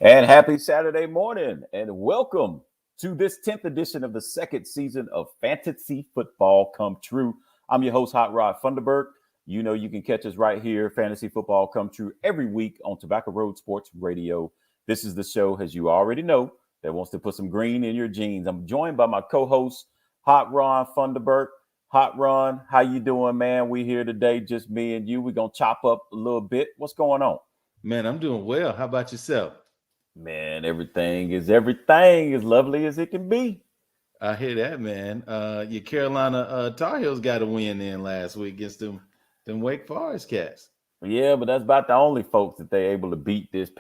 And happy Saturday morning, and welcome to this 10th edition of the second season of Fantasy Football Come True. I'm your host, Hot Rod Funderburk. You know you can catch us right here, Fantasy Football Come True, every week on Tobacco Road Sports Radio. This is the show, as you already know, that wants to put some green in your jeans. I'm joined by my co-host, Hot Ron Funderburk. Hot Ron, how you doing, man? We here today, just me and you. We're going to chop up a little bit. What's going on? Man, I'm doing well. How about yourself? Man, everything as lovely as it can be. I hear that, man. Your Carolina Tar Heels got a win in last week against them Wake Forest cats. Yeah, but that's about the only folks that they able to beat this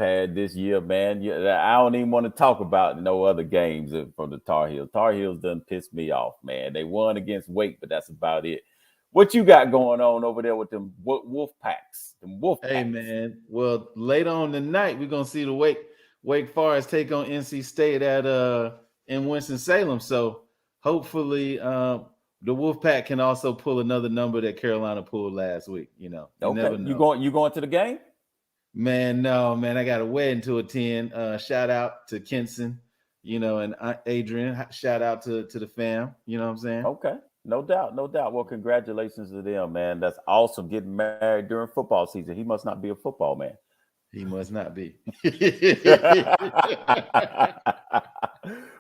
year, man. Yeah, I don't even want to talk about no other games from the Tar Heels. Tar Heels done pissed me off, man. They won against Wake, but that's about it. What you got going on over there with them wolf packs? Hey, man. Well, later on tonight, we're gonna see the Wake Forest take on NC State at in Winston-Salem. So hopefully the Wolfpack can also pull another number that Carolina pulled last week. You Okay, never know. you going to the game? Man, no, man. I got a wedding to attend. Shout out to Kenson, and Aunt Adrian. Shout out to the fam. You know what I'm saying? Okay. No doubt, no doubt. Well, congratulations to them, man. That's awesome. Getting married during football season. He must not be a football man. He must not be.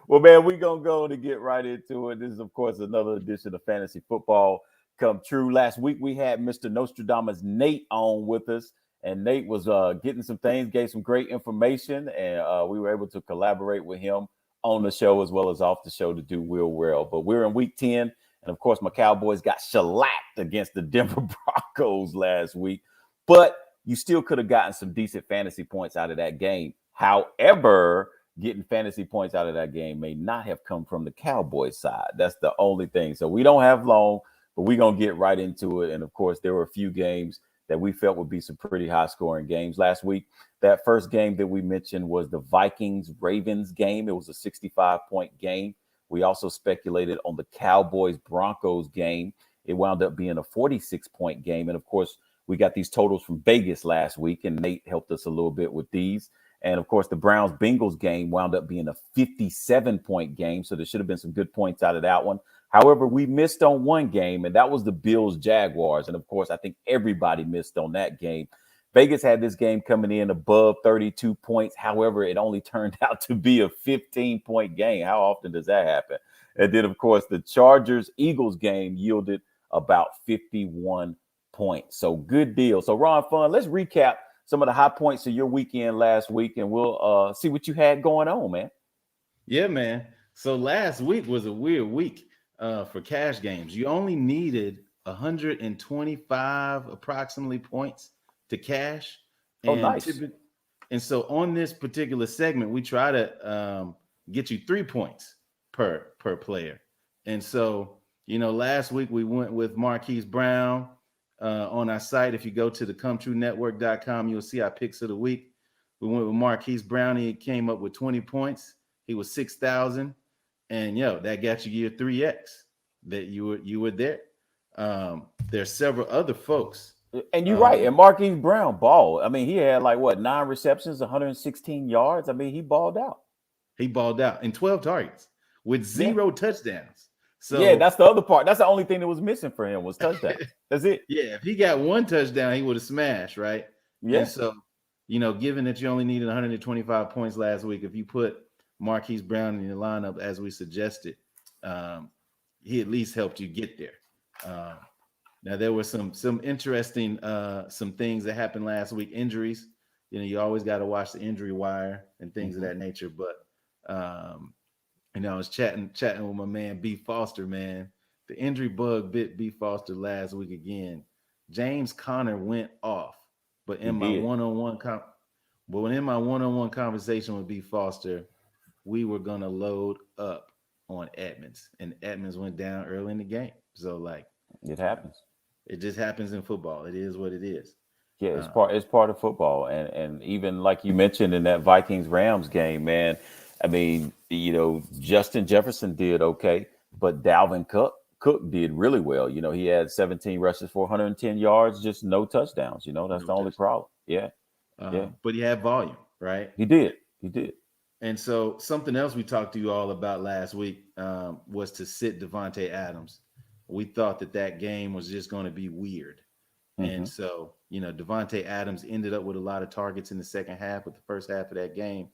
Well, man, we're going to go and get right into it. This is, of course, another edition of Fantasy Football Come True. Last week, we had Mr. Nostradamus Nate on with us, and Nate was getting some things, gave some great information, and we were able to collaborate with him on the show as well as off the show to do real well. But we're in week 10, and, of course, my Cowboys got shellacked against the Denver Broncos last week. But you still could have gotten some decent fantasy points out of that game. However, getting fantasy points out of that game may not have come from the Cowboys side. That's the only thing. So we don't have long, but we're going to get right into it. And, of course, there were a few games that we felt would be some pretty high-scoring games last week. That first game that we mentioned was the Vikings-Ravens game. It was a 65-point game. We also speculated on the Cowboys-Broncos game. It wound up being a 46-point game. And, of course, we got these totals from Vegas last week, and Nate helped us a little bit with these. And, of course, the Browns-Bengals game wound up being a 57-point game, so there should have been some good points out of that one. However, we missed on one game, and that was the Bills-Jaguars. And, of course, I think everybody missed on that game. Vegas had this game coming in above 32 points. However, it only turned out to be a 15-point game. How often does that happen? And then, of course, the Chargers-Eagles game yielded about 51 points. So good deal. So Ron Fun, let's recap some of the high points of your weekend last week, and we'll see what you had going on, man. Yeah, man. So last week was a weird week for cash games. You only needed 125 approximately points to cash. Oh, nice. And so on this particular segment, we try to get you 3 points per player. And so, last week we went with Marquise Brown. On our site, if you go to the ComeTrueNetwork.com, you'll see our picks of the week. We went with Marquise Brown. He came up with 20 points. He was 6,000, and that got you your 3x. That you were there. There's several other folks, and you're right. And Marquise Brown balled. I mean, he had 9 receptions, 116 yards. I mean, he balled out. He balled out in 12 targets with 0 touchdowns. So yeah, that's the other part. That's the only thing that was missing for him was touchdown. That's it. Yeah, if he got 1 touchdown, he would have smashed, right? Yeah. And so, given that you only needed 125 points last week, if you put Marquise Brown in your lineup as we suggested, he at least helped you get there. Now there were some interesting some things that happened last week. Injuries, you always got to watch the injury wire and things of that nature. But I was chatting with my man B Foster, man. The injury bug bit B Foster last week again. James Conner went off, but in my one-on-one conversation with B Foster, we were gonna load up on Edmonds, and Edmonds went down early in the game. So it happens. It just happens in football. It is what it is. Yeah, it's part of football, and even like you mentioned in that Vikings-Rams game, man. I mean, Justin Jefferson did okay, but Dalvin Cook did really well. He had 17 rushes for 110 yards, just no touchdowns. That's the only problem. Yeah. But he had volume, right? He did. He did. And so something else we talked to you all about last week was to sit Devontae Adams. We thought that game was just going to be weird. And so, Devontae Adams ended up with a lot of targets in the second half, but the first half of that game,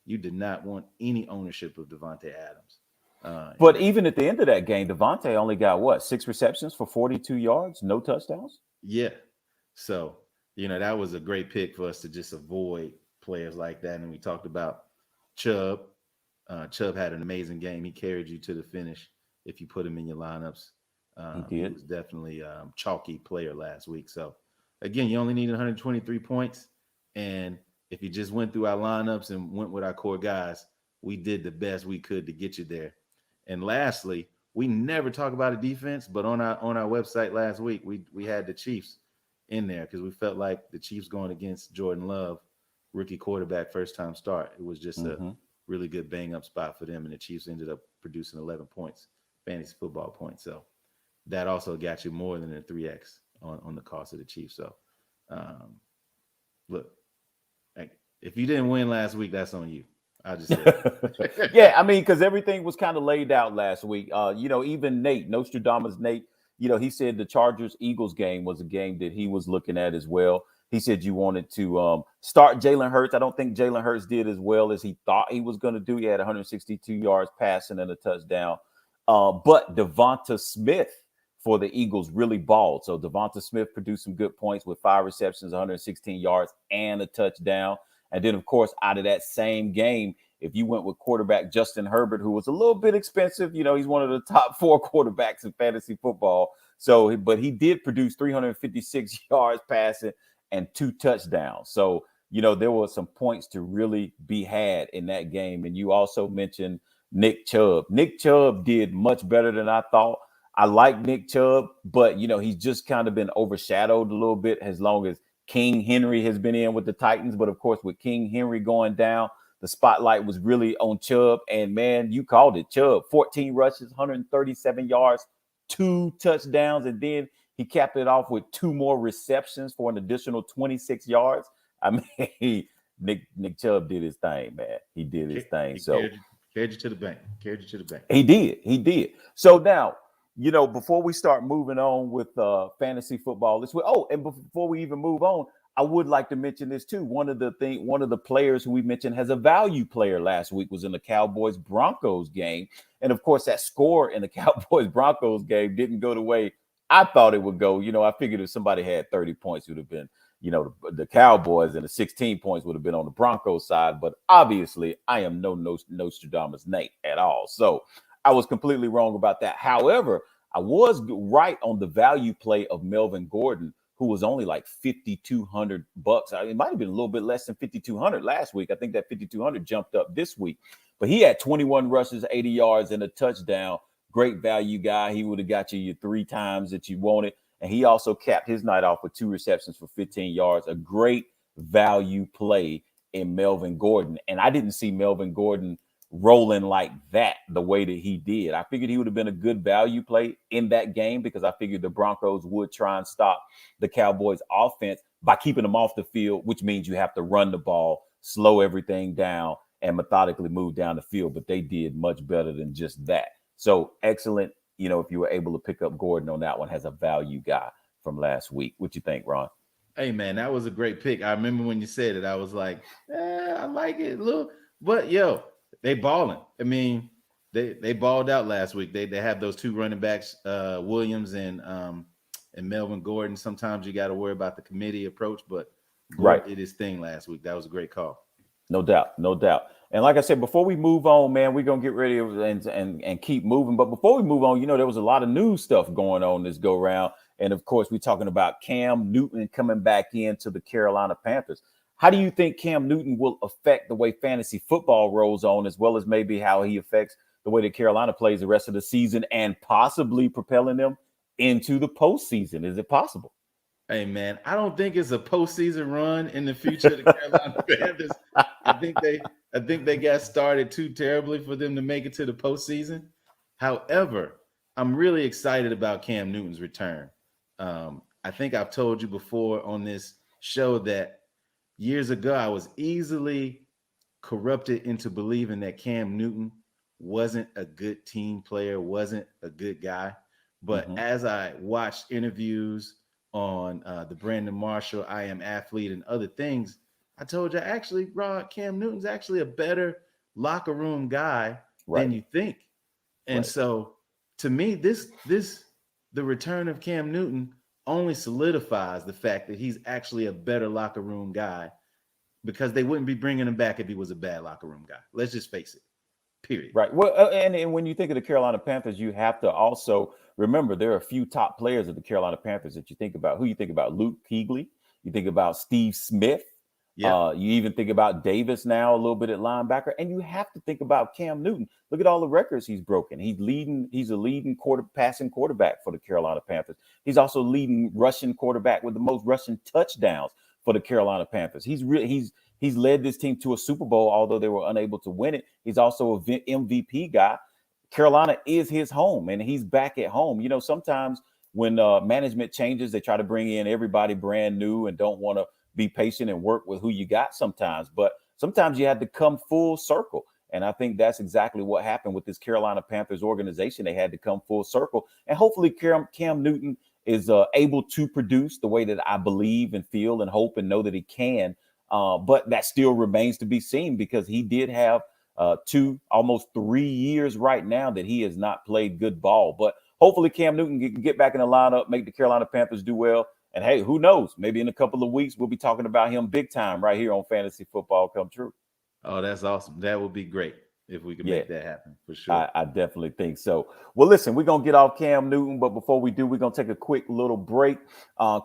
you did not want any ownership of Devontae Adams. But even at the end of that game, Devontae only got 6 receptions for 42 yards, no touchdowns? Yeah. So, that was a great pick for us to just avoid players like that. And we talked about Chubb. Chubb had an amazing game. He carried you to the finish if you put him in your lineups. He was definitely a chalky player last week. So, again, you only need 123 points. And if you just went through our lineups and went with our core guys, we did the best we could to get you there. And lastly, we never talk about a defense, but on our website last week, we had the Chiefs in there because we felt like the Chiefs going against Jordan Love, rookie quarterback, first-time start. It was just a really good bang-up spot for them, and the Chiefs ended up producing 11 points, fantasy football points. So that also got you more than a 3X on the cost of the Chiefs. So, look, if you didn't win last week, that's on you. I just said yeah, I mean, because everything was kind of laid out last week. Even Nate, Nostradamus Nate, he said the Chargers-Eagles game was a game that he was looking at as well. He said you wanted to start Jalen Hurts. I don't think Jalen Hurts did as well as he thought he was going to do. He had 162 yards passing and a touchdown. But Devonta Smith for the Eagles really balled. So Devonta Smith produced some good points with 5 receptions, 116 yards, and a touchdown. And then, of course, out of that same game, if you went with quarterback Justin Herbert, who was a little bit expensive, he's one of the top 4 quarterbacks in fantasy football. So, but he did produce 356 yards passing and 2 touchdowns. So, there were some points to really be had in that game. And you also mentioned Nick Chubb. Nick Chubb did much better than I thought. I like Nick Chubb, but, he's just kind of been overshadowed a little bit as long as King Henry has been in with the Titans. But, of course, with King Henry going down, the spotlight was really on Chubb. And, man, you called it. Chubb, 14 rushes, 137 yards, 2 touchdowns. And then he capped it off with 2 more receptions for an additional 26 yards. I mean, Nick Chubb did his thing, man. He did his thing. So carried you to the bank. Carried you to the bank. He did. So now, before we start moving on with fantasy football this week. Oh, and before we even move on, I would like to mention this too. One of the players who we mentioned has a value player last week was in the Cowboys-Broncos game. And of course, that score in the Cowboys-Broncos game didn't go the way I thought it would go. I figured if somebody had 30 points, it would have been, the Cowboys, and the 16 points would have been on the Broncos side. But obviously, I am no Nostradamus Nate at all. So I was completely wrong about that. However, I was right on the value play of Melvin Gordon, who was only like $5,200. It might have been a little bit less than $5,200 last week. I think that $5,200 jumped up this week. But he had 21 rushes, 80 yards, and a touchdown. Great value guy. He would have got you your 3 times that you wanted. And he also capped his night off with 2 receptions for 15 yards. A great value play in Melvin Gordon. And I didn't see Melvin Gordon rolling like that the way that he did. I figured he would have been a good value play in that game because I figured the Broncos would try and stop the Cowboys offense by keeping them off the field, which means you have to run the ball, slow everything down, and methodically move down the field. But they did much better than just that. So excellent, if you were able to pick up Gordon on that one as a value guy from last week. What you think, Ron? Hey, man, that was a great pick. I remember when you said it, I was like, I like it a little. But, they balling. I mean, they balled out last week. They have those 2 running backs, Williams and Melvin Gordon. Sometimes you got to worry about the committee approach, but Gordon did his thing last week. That was a great call. No doubt. And like I said, before we move on, man, we're going to get ready and keep moving. But before we move on, there was a lot of news stuff going on this go round. And of course, we're talking about Cam Newton coming back into the Carolina Panthers. How do you think Cam Newton will affect the way fantasy football rolls on, as well as maybe how he affects the way that Carolina plays the rest of the season and possibly propelling them into the postseason? Is it possible? Hey, man, I don't think it's a postseason run in the future of the Carolina Panthers. I think they got started too terribly for them to make it to the postseason. However, I'm really excited about Cam Newton's return. I think I've told you before on this show that years ago, I was easily corrupted into believing that Cam Newton wasn't a good team player, wasn't a good guy. But as I watched interviews on the Brandon Marshall, I Am Athlete, and other things, I told you, actually, Rod, Cam Newton's actually a better locker room guy than you think. And so to me, the return of Cam Newton only solidifies the fact that he's actually a better locker room guy, because they wouldn't be bringing him back if he was a bad locker room guy. Let's just face it. Period. Right. Well, and when you think of the Carolina Panthers, you have to also remember there are a few top players of the Carolina Panthers that you think about. Who you think about? Luke Kuechly. You think about Steve Smith. You even think about Davis now a little bit at linebacker, and you have to think about Cam Newton. Look at all the records he's broken. He's a leading passing quarterback for the Carolina Panthers. He's also leading rushing quarterback with the most rushing touchdowns for the Carolina Panthers. He's led this team to a Super Bowl, although they were unable to win it. He's also an MVP guy. Carolina is his home, and he's back at home. You know, sometimes when management changes, they try to bring in everybody brand new and don't want to be patient and work with who you got sometimes. But sometimes you had to come full circle. And I think that's exactly what happened with this Carolina Panthers organization. They had to come full circle. And hopefully Cam Newton is able to produce the way that I believe and feel and hope and know that he can. But that still remains to be seen, because he did have almost 3 years right now that he has not played good ball. But hopefully Cam Newton can get back in the lineup, make the Carolina Panthers do well. And hey, who knows? Maybe in a couple of weeks, we'll be talking about him big time right here on Fantasy Football Come True. Oh, that's awesome. That would be great if we could make that happen, for sure. I definitely think so. Well, listen, we're going to get off Cam Newton, but before we do, we're going to take a quick little break.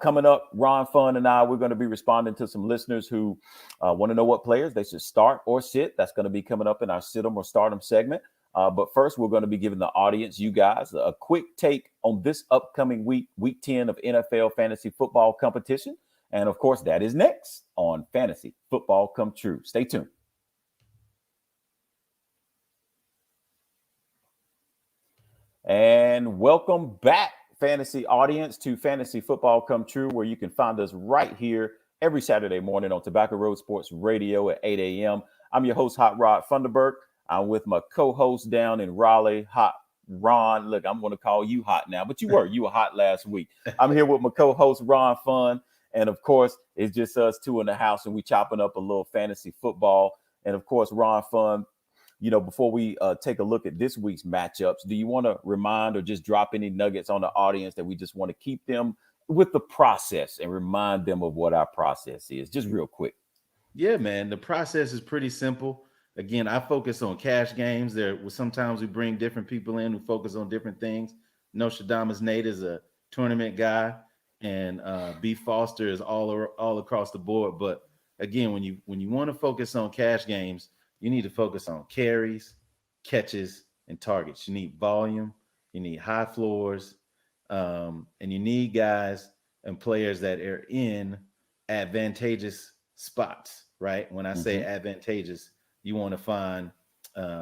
Coming up, Ron Fun and I, we're going to be responding to some listeners who want to know what players they should start or sit. That's going to be coming up in our sit 'em or start 'em segment. But first, we're going to be giving the audience, you guys, a quick take on this upcoming week 10 of NFL fantasy football competition. And of course, that is next on Fantasy Football Come True. Stay tuned. And welcome back, fantasy audience, to Fantasy Football Come True, where you can find us right here every Saturday morning on Tobacco Road Sports Radio at 8 a.m. I'm your host, Hot Rod Funderburk. I'm with my co-host down in Raleigh, Hot Ron. Look, I'm going to call you Hot now, but you were hot last week. I'm here with my co-host, Ron Fun. And of course, it's just us two in the house, and we chopping up a little fantasy football. And of course, Ron Fun, you know, before we take a look at this week's matchups, do you want to remind or just drop any nuggets on the audience that we just want to keep them with the process and remind them of what our process is? Just real quick. Yeah, man. The process is pretty simple. Again, I focus on cash games. Sometimes we bring different people in who focus on different things. Nostradamus Nate is a tournament guy, and B Foster is all across the board. But again, when you want to focus on cash games, you need to focus on carries, catches, and targets. You need volume, you need high floors, and you need guys and players that are in advantageous spots, right? When I say advantageous, you want to find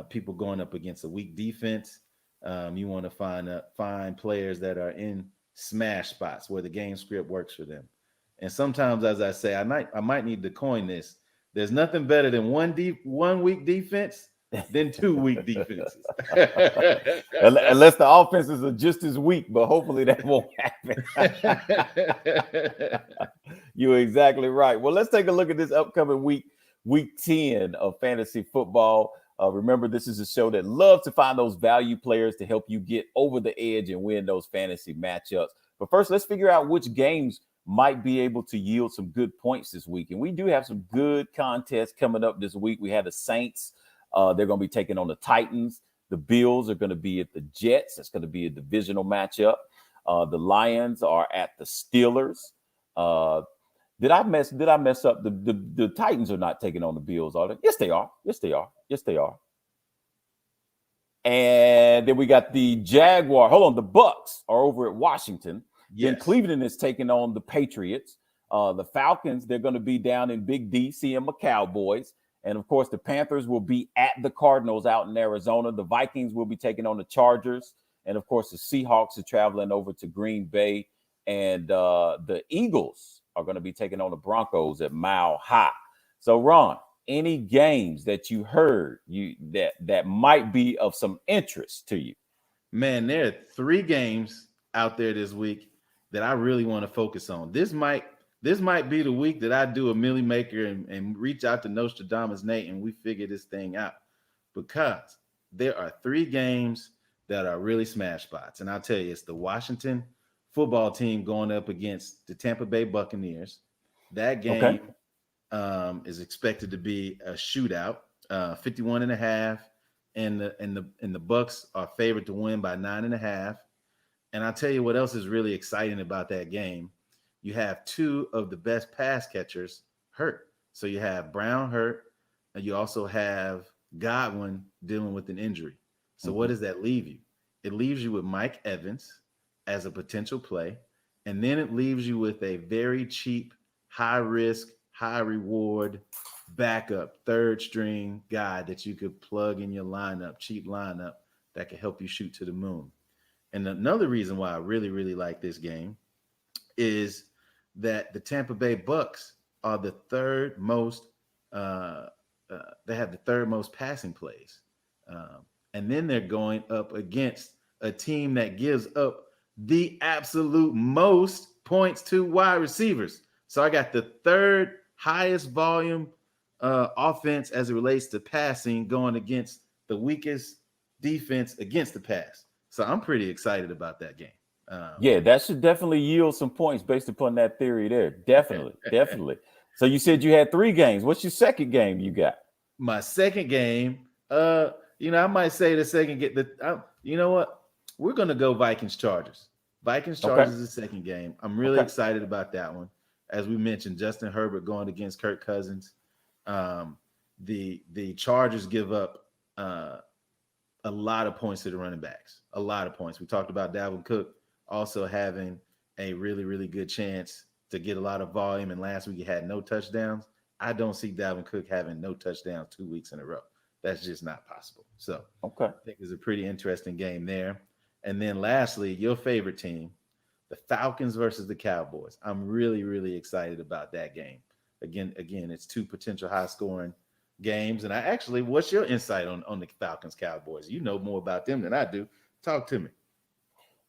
people going up against a weak defense. You want to find players that are in smash spots where the game script works for them. And sometimes, as I say, I might need to coin this. There's nothing better than one weak defense than 2 weak defenses. Unless the offenses are just as weak, but hopefully that won't happen. You're exactly right. Well, let's take a look at this upcoming week 10 of fantasy football. Remember, this is a show that loves to find those value players to help you get over the edge and win those fantasy matchups. But first, let's figure out which games might be able to yield some good points this week. And we do have some good contests coming up this week. We have the Saints. They're going to be taking on the Titans. The Bills are going to be at the Jets. That's going to be a divisional matchup. The Lions are at the Steelers. Did I mess up? The Titans are not taking on the Bills, are they? Yes, they are. Yes, they are. Yes, they are. And then we got the Jaguar. Hold on. The Bucks are over at Washington. Yes. Then Cleveland is taking on the Patriots. The Falcons, they're going to be down in Big D, seeing my Cowboys. And, of course, the Panthers will be at the Cardinals out in Arizona. The Vikings will be taking on the Chargers. And, of course, the Seahawks are traveling over to Green Bay. And the Eagles are going to be taking on the Broncos at Mile High. So, Ron, any games that you heard that might be of some interest to you? Man, there are 3 games out there this week that I really want to focus on. This might be the week that I do a Millie Maker and reach out to Nostradamus Nate and we figure this thing out, because there are 3 games that are really smash spots. And I'll tell you, it's the Washington football team going up against the Tampa Bay Buccaneers. That game is expected to be a shootout, 51.5. And the Bucks are favored to win by 9.5. And I'll tell you what else is really exciting about that game. You have 2 of the best pass catchers hurt. So you have Brown hurt, and you also have Godwin dealing with an injury. So what does that leave you? It leaves you with Mike Evans as a potential play. And then it leaves you with a very cheap, high risk, high reward backup, third string guy that you could plug in your lineup, cheap lineup that could help you shoot to the moon. And another reason why I really, really like this game is that the Tampa Bay Bucks are the third most, they have the third most passing plays. And then they're going up against a team that gives up the absolute most points to wide receivers. So I got the third highest volume offense as it relates to passing going against the weakest defense against the pass. So I'm pretty excited about that game. Yeah, that should definitely yield some points based upon that theory there. Definitely. So you said you had 3 games. What's your second game you got? My second game, I might say the second you know what? We're going to go Vikings-Chargers. Vikings-Chargers is the second game. I'm really excited about that one. As we mentioned, Justin Herbert going against Kirk Cousins. The Chargers give up a lot of points to the running backs. A lot of points. We talked about Dalvin Cook also having a really, really good chance to get a lot of volume. And last week he had no touchdowns. I don't see Dalvin Cook having no touchdowns 2 weeks in a row. That's just not possible. So I think it's a pretty interesting game there. And then lastly, your favorite team, the Falcons versus the Cowboys. I'm really, really excited about that game. Again, it's 2 potential high-scoring games. And what's your insight on the Falcons Cowboys? You know more about them than I do. Talk to me.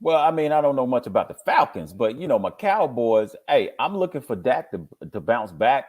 Well, I mean, I don't know much about the Falcons, but my Cowboys, hey, I'm looking for Dak to bounce back.